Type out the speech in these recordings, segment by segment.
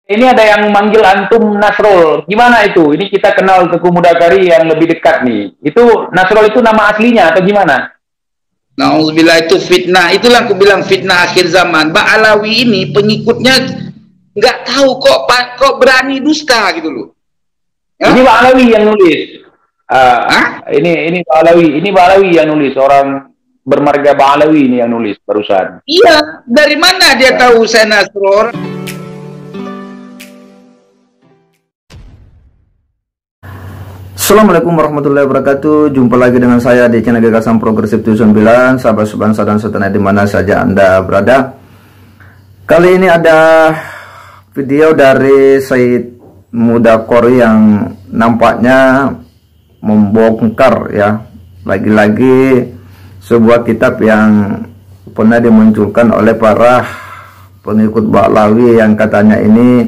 Ini ada yang manggil antum Nasrul. Gimana itu? Ini kita kenal Teguh Mudakari yang lebih dekat nih. Itu Nasrul itu nama aslinya atau gimana? Nauzubillah, itu fitnah. Itulah aku bilang fitnah akhir zaman. Mbak Alawi ini pengikutnya nggak tahu kok berani dusta gitu loh. Ya? Ini Pak Alawi yang nulis. Ini Pak Alawi, yang nulis, orang bermarga Pak Alawi ini yang nulis barusan. Iya, dari mana dia tahu saya Nasrul? Assalamualaikum warahmatullahi wabarakatuh. Jumpa lagi dengan saya di channel Gagasan Progresif 79. Sahabat sebangsa dan setanah di mana saja Anda berada. Kali ini ada video dari Said Mudakori yang nampaknya membongkar ya, lagi-lagi sebuah kitab yang pernah dimunculkan oleh para pengikut Ba'lawi yang katanya ini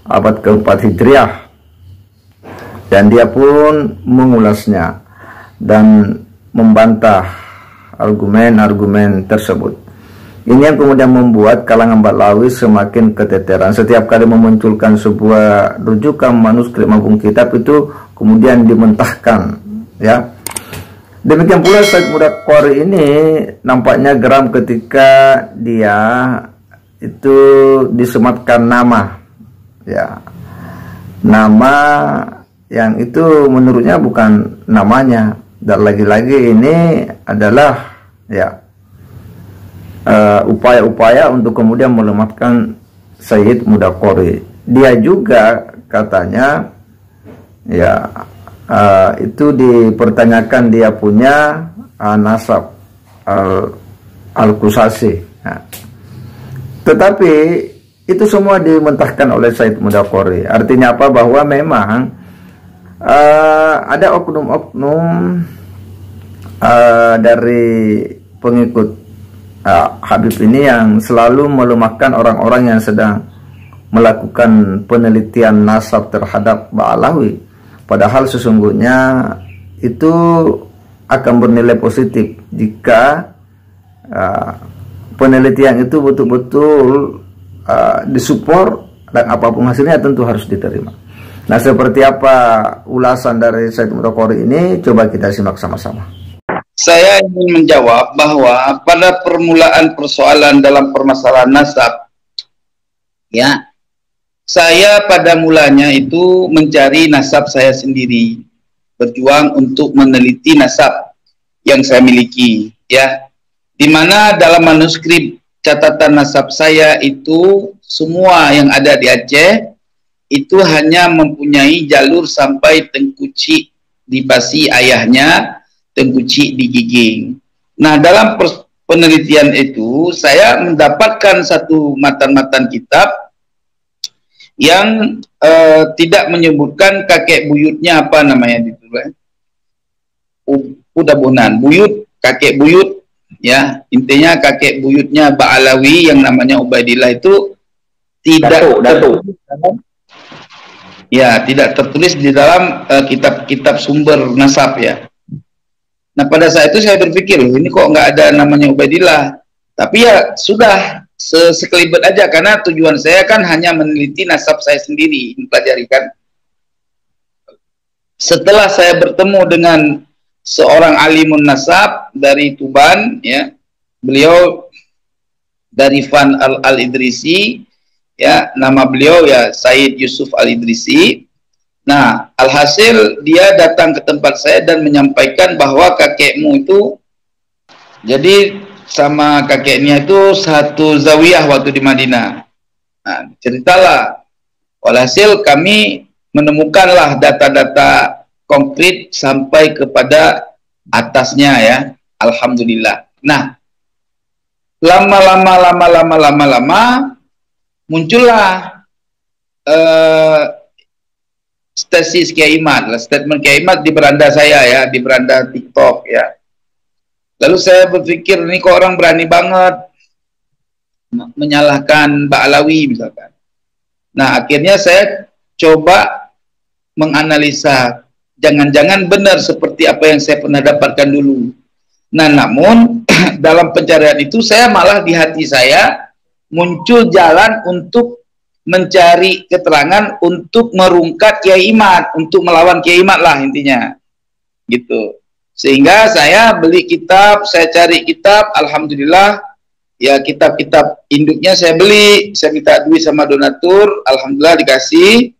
abad keempat Hijriah. Dan dia pun mengulasnya dan membantah argumen-argumen tersebut. Ini yang kemudian membuat kalangan Ba'lawi semakin keteteran. Setiap kali memunculkan sebuah rujukan manuskrip maupun kitab itu kemudian dimentahkan, ya. Demikian pula Said Mudakori ini nampaknya geram ketika dia itu disematkan nama, ya, nama yang itu menurutnya bukan namanya, dan lagi-lagi ini adalah ya upaya-upaya untuk kemudian melemahkan Said Mudakori. Dia juga katanya ya itu dipertanyakan dia punya nasab al-Qusasi. Nah, tetapi itu semua dimentahkan oleh Said Mudakori. Artinya apa? Bahwa memang ada oknum-oknum dari pengikut Habib ini yang selalu melemahkan orang-orang yang sedang melakukan penelitian nasab terhadap Ba'lawi, padahal sesungguhnya itu akan bernilai positif jika penelitian itu betul-betul disupport, dan apapun hasilnya tentu harus diterima. Nah, seperti apa ulasan dari Said Mudakori ini? Coba kita simak sama-sama. Saya ingin menjawab bahwa pada permulaan persoalan dalam permasalahan nasab, ya, saya pada mulanya itu mencari nasab saya sendiri, berjuang untuk meneliti nasab yang saya miliki, ya, dimana dalam manuskrip catatan nasab saya itu semua yang ada di Aceh itu hanya mempunyai jalur sampai Tengkuci di Pasi ayahnya, Tengkuci di Giging. Nah, dalam penelitian itu saya mendapatkan satu matan-matan kitab yang tidak menyebutkan kakek buyutnya, apa namanya itu, udah bonan, buyut, kakek buyut, ya, intinya kakek buyutnya Ba'lawi yang namanya Ubaidillah itu tidak ya, tidak tertulis di dalam kitab-kitab sumber nasab, ya. Nah, pada saat itu saya berpikir, ini kok nggak ada namanya Ubaidillah. Tapi ya sudah, sekelibet aja, karena tujuan saya kan hanya meneliti nasab saya sendiri, mempelajari kan. Setelah saya bertemu dengan seorang alimun nasab dari Tuban, ya, beliau dari Van Al-Idrisi, ya, nama beliau ya Said Yusuf Al-Idrisi. Nah, alhasil dia datang ke tempat saya dan menyampaikan bahwa kakekmu itu, jadi sama kakeknya itu satu zawiyah waktu di Madinah. Nah, ceritalah. Walhasil kami menemukanlah data-data konkret sampai kepada atasnya, ya. Alhamdulillah. Nah, lama-lama muncullah tesis Kiai Imad, statement Kiai Imad di beranda saya, ya, di beranda TikTok, ya. Lalu saya berpikir, ini kok orang berani banget menyalahkan Ba'lawi misalkan. Nah, akhirnya saya coba menganalisa, jangan-jangan benar seperti apa yang saya pernah dapatkan dulu. Nah, namun dalam pencarian itu saya malah di hati saya muncul jalan untuk mencari keterangan untuk merungkat Kiai Imad, untuk melawan Kiai Imad lah intinya, gitu. Sehingga saya beli kitab, saya cari kitab, alhamdulillah, ya kitab-kitab induknya saya beli, saya minta duit sama donatur, alhamdulillah dikasih,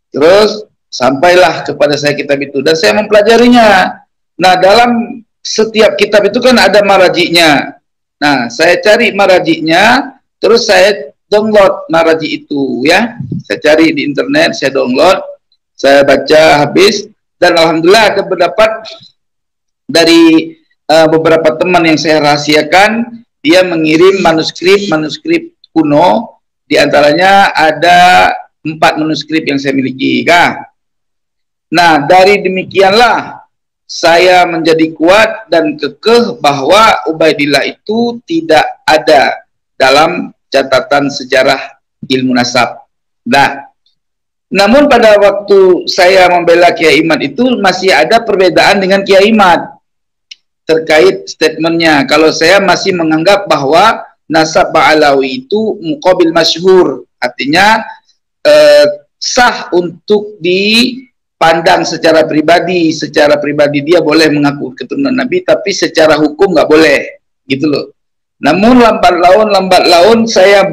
terus sampailah kepada saya kitab itu, dan saya mempelajarinya. Nah, dalam setiap kitab itu kan ada marajiknya. Nah, saya cari marajiknya, terus saya download maraji itu, ya. Saya cari di internet, saya download, saya baca habis, dan alhamdulillah ada pendapat dari beberapa teman yang saya rahasiakan, dia mengirim manuskrip kuno, diantaranya ada 4 manuskrip yang saya miliki, kah? Nah, dari demikianlah saya menjadi kuat dan kekeh bahwa Ubaidillah itu tidak ada dalam catatan sejarah ilmu nasab. Nah, namun pada waktu saya membela Kiai Imad itu masih ada perbedaan dengan Kiai Imad terkait statementnya. Kalau saya masih menganggap bahwa nasab Ba'alawi itu muqabil masyhur, artinya sah untuk dipandang secara pribadi dia boleh mengaku keturunan Nabi, tapi secara hukum nggak boleh, gitu loh. Namun lambat laun saya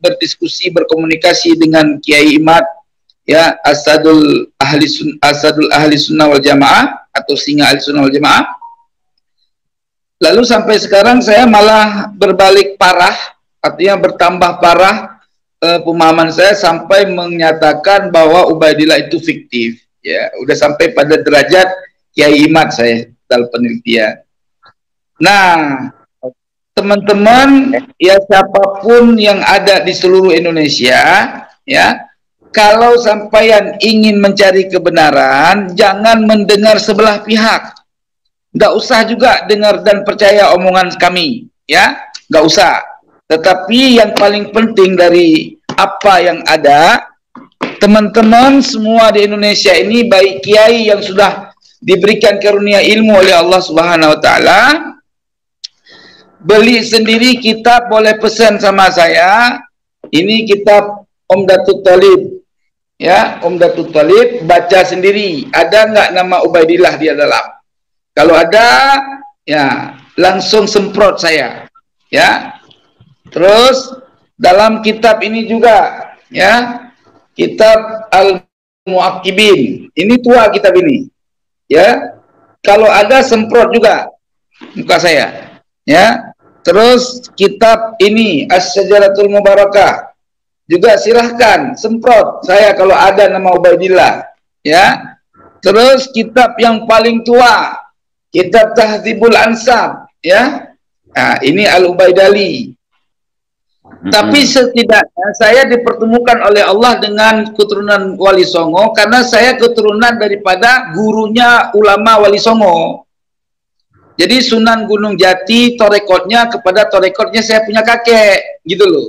berdiskusi, berkomunikasi dengan Kiai Imad, ya, Asadul Ahli Sunnah wal Jamaah atau singa Ahli Sunnah wal Jamaah. Lalu sampai sekarang saya malah berbalik parah, artinya bertambah parah pemahaman saya sampai menyatakan bahwa Ubaidillah itu fiktif. Ya, udah sampai pada derajat Kiai Imad saya dalam penelitian. Nah, teman-teman, ya siapapun yang ada di seluruh Indonesia, ya, kalau sampeyan ingin mencari kebenaran, jangan mendengar sebelah pihak. Nggak usah juga dengar dan percaya omongan kami, ya, nggak usah. Tetapi yang paling penting dari apa yang ada, teman-teman semua di Indonesia ini, baik kiai yang sudah diberikan karunia ilmu oleh Allah Subhanahu wa taala, beli sendiri kitab, boleh pesan sama saya. Ini kitab Umdatul Talib, ya, Umdatul Talib, baca sendiri. Ada nggak nama Ubaidillah dia dalam? Kalau ada, ya langsung semprot saya, ya. Terus dalam kitab ini juga, ya, kitab Al-Mu'aqibin. Ini tua kitab ini, ya. Kalau ada semprot juga muka saya, ya. Terus kitab ini As-Syajaratul Mubarakah juga silahkan semprot saya kalau ada nama Ubaidillah, ya. Terus kitab yang paling tua, kitab Tahdzibul Ansab, ya. Nah, ini Al-Ubaidali. Tapi setidaknya saya dipertemukan oleh Allah dengan keturunan Wali Songo karena saya keturunan daripada gurunya ulama Wali Songo. Jadi Sunan Gunung Jati torekotnya kepada torekotnya saya punya kakek, gitu loh.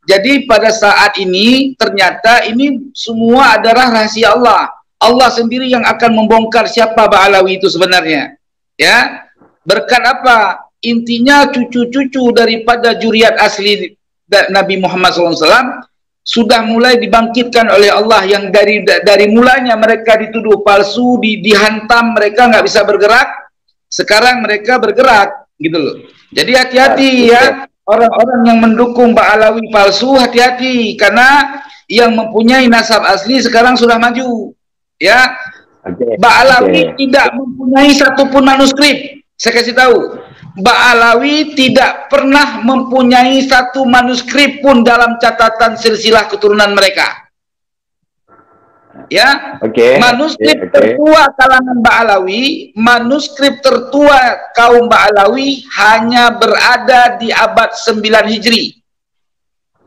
Jadi pada saat ini ternyata ini semua adalah rahasia Allah. Allah sendiri yang akan membongkar siapa Ba'alawi itu sebenarnya. Ya, berkat apa? Intinya cucu-cucu daripada juriat asli Nabi Muhammad SAW sudah mulai dibangkitkan oleh Allah, yang dari mulanya mereka dituduh palsu, dihantam, mereka nggak bisa bergerak. Sekarang mereka bergerak, gitu loh. Jadi hati-hati ya, orang-orang yang mendukung Ba'alawi palsu, hati-hati, karena yang mempunyai nasab asli sekarang sudah maju. Ya, Ba'alawi tidak mempunyai satupun manuskrip. Saya kasih tahu, Ba'alawi tidak pernah mempunyai satu manuskrip pun dalam catatan silsilah keturunan mereka. Ya, manuskrip tertua kalangan Ba'alawi, manuskrip tertua kaum Ba'alawi hanya berada di abad 9 Hijri.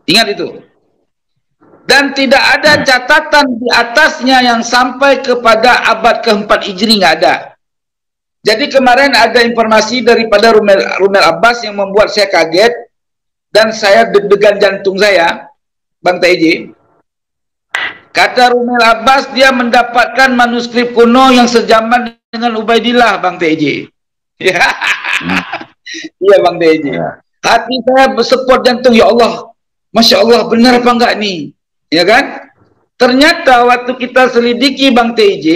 Ingat itu. Dan tidak ada catatan di atasnya yang sampai kepada abad ke-4 Hijri, nggak ada. Jadi kemarin ada informasi daripada Rumel Abbas yang membuat saya kaget dan saya deg-degan jantung saya, Bang TJ. Kata Rumel Abbas, dia mendapatkan manuskrip kuno yang sejaman dengan Ubaidillah, Bang TJ. Iya, Bang TJ. Hati saya bersepot jantung, ya Allah, Masya Allah, benar apa enggak nih? ya kan? Ternyata waktu kita selidiki Bang TJ,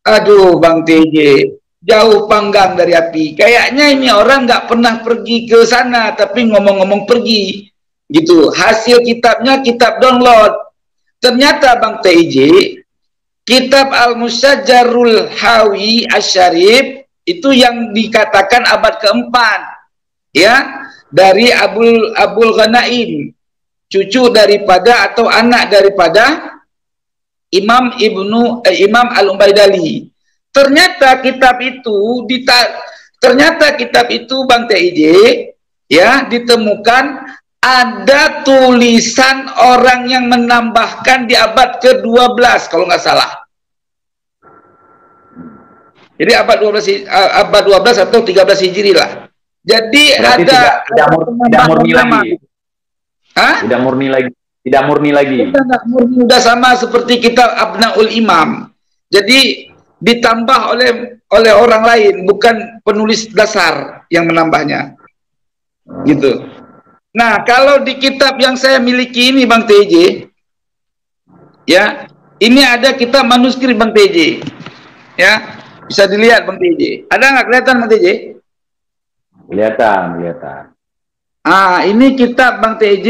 aduh Bang TJ, jauh panggang dari api. Kayaknya ini orang nggak pernah pergi ke sana, tapi ngomong-ngomong pergi, gitu. Hasil kitabnya kitab download. Ternyata Bang TJ, kitab Al-Musyajarul Hawi Asy-Syarif itu yang dikatakan abad keempat, ya, dari Abul Ghanaim, cucu daripada atau anak daripada Imam Al-Ubaidali. Ternyata kitab itu Bang TJ, ya, ditemukan ada tulisan orang yang menambahkan di abad ke-12 kalau nggak salah. Jadi abad 12 atau 13 Hijri lah. Jadi berarti tidak murni lagi. Hah? Tidak murni lagi. Tidak murni, sudah sama seperti kitab Abnaul Imam. Jadi ditambah oleh orang lain, bukan penulis dasar yang menambahnya. Gitu. Nah, kalau di kitab yang saya miliki ini Bang TJ, ya, ini ada kitab manuskrip Bang TJ. Ya, bisa dilihat Bang TJ. Ada nggak kelihatan Bang TJ? Kelihatan. Ah, ini kitab Bang TJ,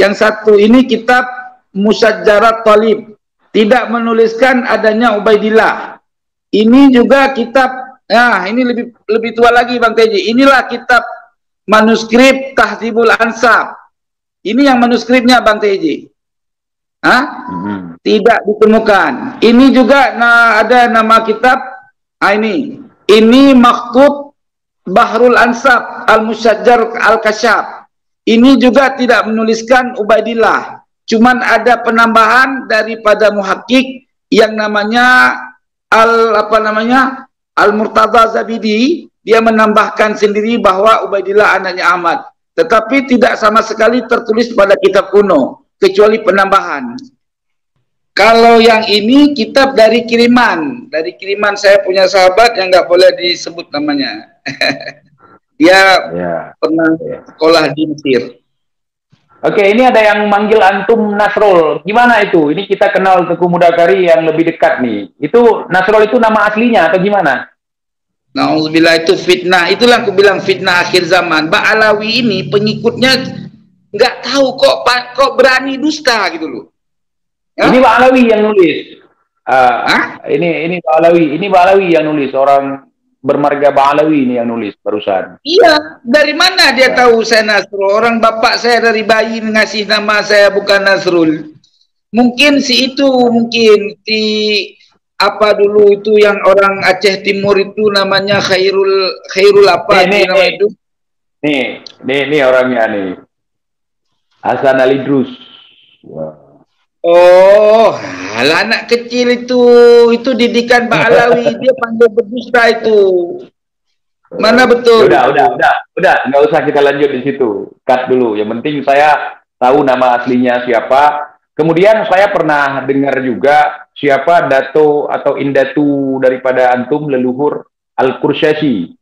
yang satu ini kitab Musyajarat Talib. Tidak menuliskan adanya Ubaidillah. Ini juga kitab, ini lebih tua lagi Bang TJ. Inilah kitab manuskrip Tahdzibul Ansab. Ini yang manuskripnya Bang TJ. Tidak ditemukan. Ini juga ada nama kitab, ini maktub Bahrul Ansab Al-Musyajjar Al-Kasyaf. Ini juga tidak menuliskan Ubaidillah. Cuman ada penambahan daripada muhakkik yang namanya Al-Murtaza Zabidi. Dia menambahkan sendiri bahwa Ubaidillah anaknya Ahmad. Tetapi tidak sama sekali tertulis pada kitab kuno, kecuali penambahan. Kalau yang ini kitab dari kiriman. Dari kiriman saya punya sahabat yang nggak boleh disebut namanya. Dia pernah sekolah di Mesir. Oke, ini ada yang manggil antum Nasrul. Gimana itu? Ini kita kenal Teguh Mudakari yang lebih dekat nih. Itu Nasrul itu nama aslinya atau gimana? Nauzubillah, itu fitnah. Itulah aku bilang fitnah akhir zaman. Ba'alawi ini pengikutnya nggak tahu kok berani dusta gitu loh. Ya? Ini Ba'alawi yang nulis. Ini Ba'alawi yang nulis, orang bermarga Ba'alawi ini yang nulis barusan. Iya, dari mana dia tahu saya Nasrul? Orang bapak saya dari bayi ngasih nama saya bukan Nasrul. Mungkin si apa dulu itu yang orang Aceh Timur itu namanya Khairul apa nama itu? Nih orangnya nih. Hasan Ali Drus. Oh, anak kecil itu didikan Ba'alawi, dia pandai berdusta itu. Mana betul? Udah, nggak usah kita lanjut di situ. Cut dulu. Yang penting saya tahu nama aslinya siapa. Kemudian saya pernah dengar juga siapa dato atau indatu daripada antum leluhur Al-Qursyasyi.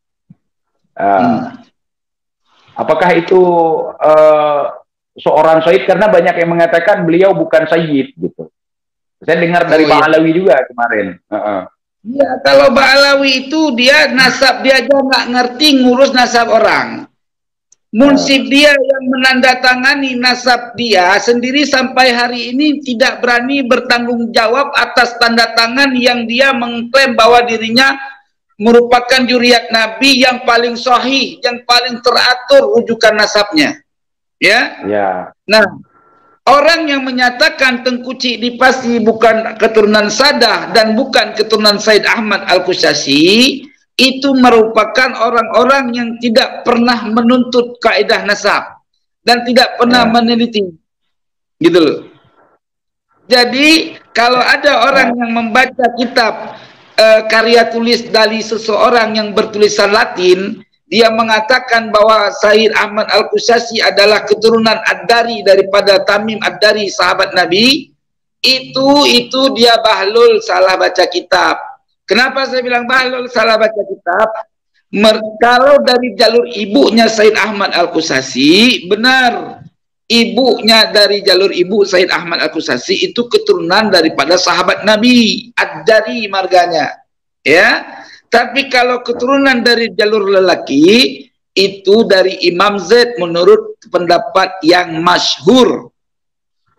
Apakah itu seorang syahid? Karena banyak yang mengatakan beliau bukan syahid gitu. Saya dengar dari Ba'alawi juga kemarin. Iya, kalau Ba'alawi itu dia nasab dia aja nggak ngerti ngurus nasab orang. Munsib dia yang menandatangani nasab dia sendiri sampai hari ini tidak berani bertanggung jawab atas tanda tangan yang dia mengklaim bahwa dirinya merupakan juriyat Nabi yang paling sahih, yang paling teratur rujukan nasabnya. Ya. Nah, orang yang menyatakan Tengku Cik Dipasi bukan keturunan Sadah dan bukan keturunan Said Ahmad Al-Qursyasyi itu merupakan orang-orang yang tidak pernah menuntut kaidah nasab dan tidak pernah meneliti, gitu loh. Jadi kalau ada orang yang membaca kitab karya tulis dari seseorang yang bertulisan Latin, dia mengatakan bahwa Said Ahmad Al-Qursyasyi adalah keturunan Ad-Dari daripada Tamim Ad-Dari sahabat Nabi, itu dia bahlul, salah baca kitab. Kenapa saya bilang bahlul, salah baca kitab? Kalau dari jalur ibunya Said Ahmad Al-Qursyasyi benar, ibunya dari jalur ibu Said Ahmad Al-Qusasi itu keturunan daripada sahabat Nabi, Ad-Dari marganya. Ya. Tapi kalau keturunan dari jalur lelaki itu dari Imam Zaid menurut pendapat yang masyhur.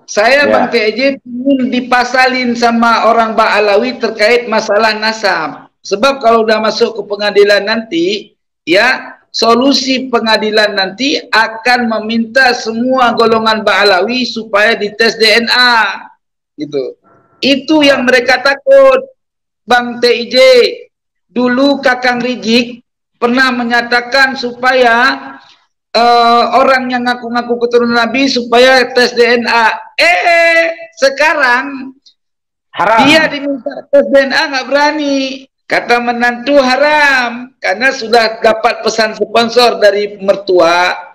Saya Bang TJ ingin dipasalin sama orang Ba'alawi terkait masalah nasab. Sebab kalau udah masuk ke pengadilan nanti, ya, solusi pengadilan nanti akan meminta semua golongan Ba'alawi supaya dites DNA. Gitu. Itu yang mereka takut, Bang TJ. Dulu Kakang Rijik pernah menyatakan supaya orang yang ngaku-ngaku keturunan Nabi supaya tes DNA. Sekarang haram. Dia diminta tes DNA nggak berani. Kata menantu haram karena sudah dapat pesan sponsor dari mertua.